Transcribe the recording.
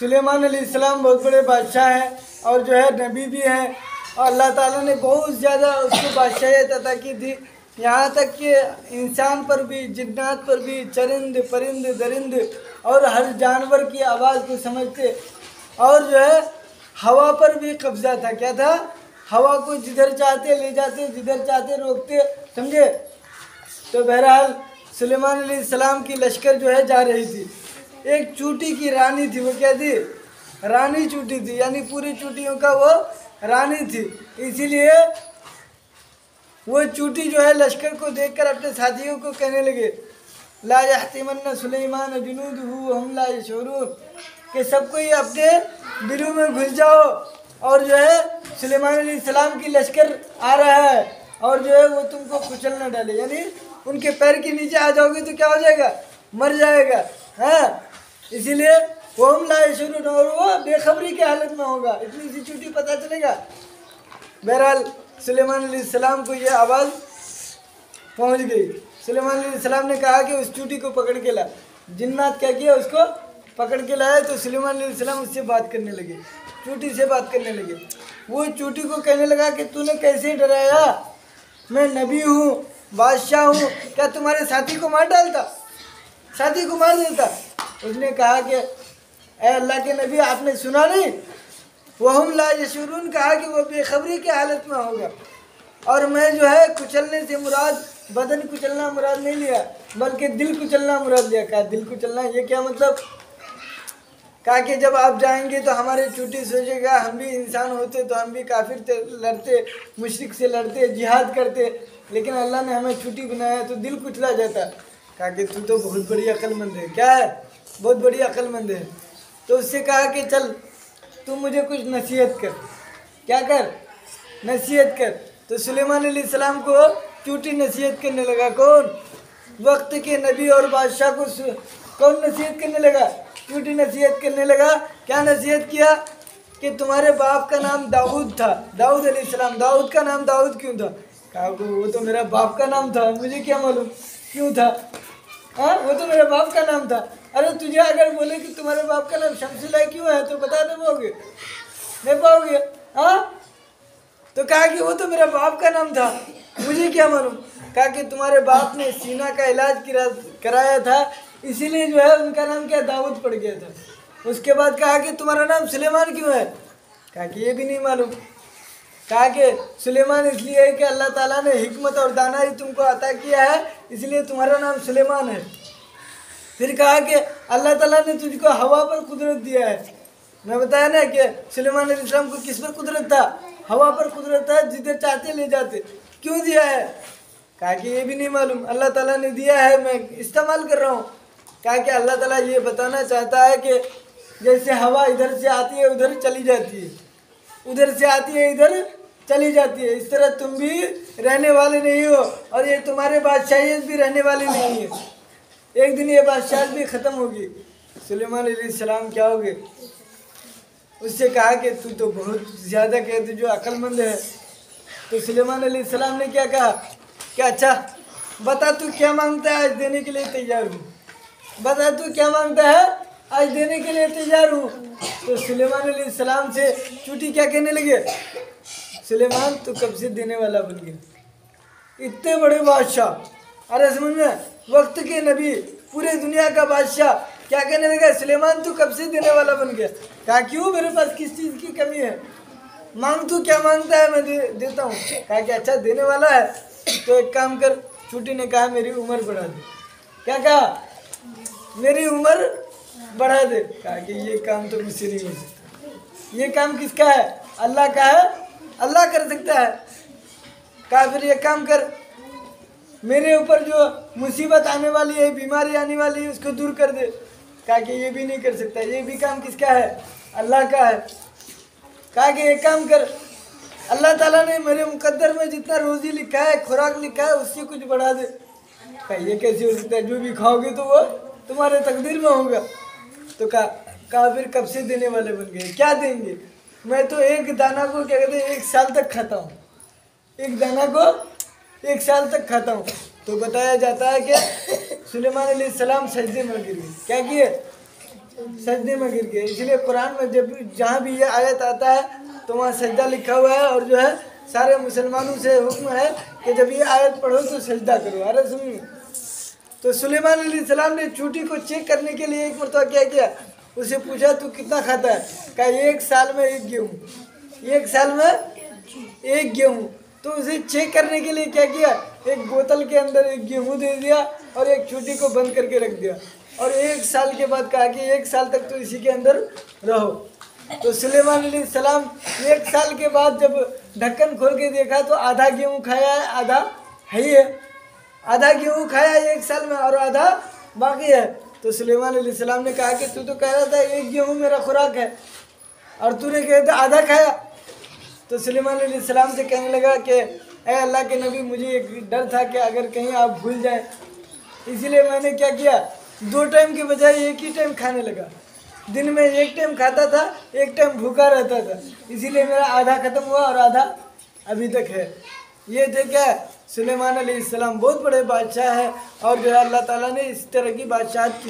सुलेमान अलैहिस्सलाम बहुत बड़े बादशाह हैं और जो है नबी भी हैं, और अल्लाह ताला ने बहुत ज़्यादा उसको बादशाहियत अता की थी। यहाँ तक कि इंसान पर भी, जिन्नात पर भी, चरिंद परिंद दरिंद और हर जानवर की आवाज़ को समझते, और जो है हवा पर भी कब्जा था। क्या था? हवा को जिधर चाहते ले जाते, जिधर चाहते रोकते, समझे। तो बहरहाल सुलेमान अलैहिस्सलाम की लश्कर जो है जा रही थी। एक चूटी की रानी थी, वो क्या थी? रानी चूटी थी, यानी पूरी चूटियों का वो रानी थी। इसीलिए वो चूटी जो है लश्कर को देखकर अपने साथियों को कहने लगे, ला यहतिमन्ना सुलेमान जुनूदहु वहुम ला यशऊरून, कि सबको ही अपने बिरू में घुस जाओ, और जो है सुलेमान अलैहिस्सलाम की लश्कर आ रहा है, और जो है वो तुमको कुचल न डाले, यानी उनके पैर के नीचे आ जाओगे तो क्या हो जाएगा? मर जाएगा। हाँ, इसीलिए वहुम ला यशऊरून, और वो बेखबरी की हालत में होगा, इतनी सी चूटी पता चलेगा। बहरहाल सुलेमान अलैहिस्सलाम को ये आवाज़ पहुंच गई। सुलेमान अलैहिस्सलाम ने कहा कि उस चूटी को पकड़ के ला। जिन्नात क्या किया? उसको पकड़ के लाया। तो सुलेमान अलैहिस्सलाम उससे बात करने लगे, चूटी से बात करने लगे। वो चूटी को कहने लगा कि तूने कैसे डराया? मैं नबी हूँ, बादशाह हूँ, क्या तुम्हारे साथी को मार डालता, साथी को मार देता? उसने कहा कि ए अल्लाह के नबी, आपने सुना नहीं? वहुम ला यशऊरून कहा कि वो बेखबरी की हालत में होगा। और मैं जो है कुचलने से मुराद बदन कुचलना मुराद नहीं लिया, बल्कि दिल कुचलना मुराद लिया। कहा दिल कुचलना, ये क्या मतलब? कहा कि जब आप जाएंगे तो हमारे चूटी सोचेगा हम भी इंसान होते तो हम भी काफिर से लड़ते, मुशरिक से लड़ते, जिहाद करते, लेकिन अल्लाह ने हमें चूटी बनाया तो दिल कुचला जाता। कहा कि तू तो बहुत बड़ी अक्लमंद है। क्या है? बहुत बड़ी अक्लमंद है। तो उससे कहा कि चल तू मुझे कुछ नसीहत कर। क्या कर? नसीहत कर। तो सुलेमान अलैहिस्सलाम को चूटी नसीहत करने लगा। कौन? वक्त के नबी और बादशाह को कौन नसीहत करने लगा? चूटी नसीहत करने लगा। क्या नसीहत किया? कि तुम्हारे बाप का नाम दाऊद था, दाऊद अलैहिस्सलाम। दाऊद का नाम दाऊद क्यों था? कहा वो तो मेरा बाप का नाम था, मुझे क्या मालूम क्यों था। हाँ, वो तो मेरे बाप का नाम था। अरे तुझे अगर बोले कि तुम्हारे बाप का नाम शमसुल्लाह क्यों है तो बता नहीं पाओगे? नहीं पाओगे। हाँ, तो कहा कि वो तो मेरा बाप का नाम था, मुझे क्या मालूम। कहा कि तुम्हारे बाप ने सीना का इलाज कराया था, इसीलिए जो है उनका नाम क्या दाऊद पड़ गया था। उसके बाद कहा कि तुम्हारा नाम सुलेमान क्यों है? कहा कि ये भी नहीं मालूम। कहा कि सुलेमान इसलिए है कि अल्लाह ताला ने हिकमत और दानाई तुमको अता किया है, इसलिए तुम्हारा नाम सुलेमान है। फिर कहा कि अल्लाह ताला ने तुझको हवा पर कुदरत दिया है। मैं बताया ना कि सुलेमान अलैहिस्सलाम को किस पर कुदरत था? हवा पर कुदरत था, जिधर चाहते ले जाते। क्यों दिया है? कहा कि ये भी नहीं मालूम, अल्लाह ताला ने दिया है, मैं इस्तेमाल कर रहा हूँ। कहा कि अल्लाह ताला ये बताना चाहता है कि जैसे हवा इधर से आती है उधर चली जाती है, उधर से आती है इधर चली जाती है, इस तरह तुम भी रहने वाले नहीं हो, और ये तुम्हारे बादशाहियत भी रहने वाली नहीं है। एक दिन ये बादशाहत भी ख़त्म होगी। सुलेमान अलैहिस्सलाम क्या हो गए? उससे कहा कि तू तो बहुत ज़्यादा कहते जो अक्लमंद है। तो सुलेमान अलैहिस्सलाम ने क्या कहा कि अच्छा बता तू क्या मांगता है, आज देने के लिए तैयार हूँ। बता तू क्या मांगता है, आज देने के लिए तैयार हूँ। तो सुलेमान अलैहिस्सलाम से चूटी क्या कहने लगे? सुलेमान तू कब से देने वाला बन गया, इतने बड़े बादशाह। अरे समझ में, वक्त के नबी, पूरे दुनिया का बादशाह, क्या कहने लगा? सुलेमान तू कब से देने वाला बन गया। कहा क्यों, मेरे पास किस चीज़ की कमी है? मांग, तू क्या मांगता है, मैं देता हूँ। कहा कि अच्छा देने वाला है तो एक काम कर। चूटी ने कहा मेरी उम्र बढ़ा दे। क्या कहा? मेरी उम्र बढ़ा दे। कहा कि ये काम तो मुझसे नहीं हो सकता। ये काम किसका है? अल्लाह का है, अल्लाह कर सकता है। कहा फिर ये काम कर, मेरे ऊपर जो मुसीबत आने वाली है, बीमारी आने वाली है, उसको दूर कर दे। कहा कि ये भी नहीं कर सकता, ये भी काम किसका है? अल्लाह का है। कहा कि एक काम कर, अल्लाह ताला ने मेरे मुकद्दर में जितना रोज़ी लिखा है, खुराक लिखा है, उससे कुछ बढ़ा दे। कहा ये कैसे हो सकता है, जो भी खाओगे तो वो तुम्हारे तकदीर में होगा। तो कहा फिर कब से देने वाले बन गए, क्या देंगे? मैं तो एक दाना को क्या कहते हैं 1 साल तक खाता हूँ, एक दाना को 1 साल तक खाता हूँ। तो बताया जाता है कि सुलेमान अलैहिस्सलाम सजदे में गिर गए। क्या किए? सजदे में गिर गए। इसलिए कुरान में जब जहाँ भी ये आयत आता है तो वहाँ सजदा लिखा हुआ है, और जो है सारे मुसलमानों से हुक्म है कि जब ये आयत पढ़ो तो सजदा करो। अरे सुनिए, तो सुलेमान अलैहिस्सलाम ने चूटी को चेक करने के लिए एक मरतबा क्या किया, उसे पूछा तू कितना खाता है? कहा 1 साल में 1 गेहूँ, 1 साल में 1 गेहूँ। तो उसे चेक करने के लिए क्या किया, एक बोतल के अंदर 1 गेहूँ दे दिया और एक चूटी को बंद करके रख दिया, और 1 साल के बाद कहा कि 1 साल तक तो इसी के अंदर रहो। तो सुलेमान अलैहिस्सलाम 1 साल के बाद जब ढक्कन खोल के देखा तो आधा गेहूँ खाया है, आधा है ही है। आधा गेहूँ खाया 1 साल में और आधा बाकी है। तो सुलेमान अलैहिस्सलाम ने कहा कि तू तो कह रहा था 1 गेहूँ मेरा खुराक है और तूने कहा था आधा खाया। तो सुलेमान अलैहिस्सलाम से कहने लगा कि ऐ अल्लाह के नबी, मुझे एक डर था कि अगर कहीं आप भूल जाएं, इसीलिए मैंने क्या किया, 2 टाइम के बजाय 1 ही टाइम खाने लगा। दिन में 1 टाइम खाता था, 1 टाइम भूखा रहता था, इसीलिए मेरा आधा खत्म हुआ और आधा अभी तक है। ये थे क्या, सुलेमान अलैहिस्सलाम बहुत बड़े बादशाह हैं, और जो है अल्लाह ताला ने इस तरह की बादशाहत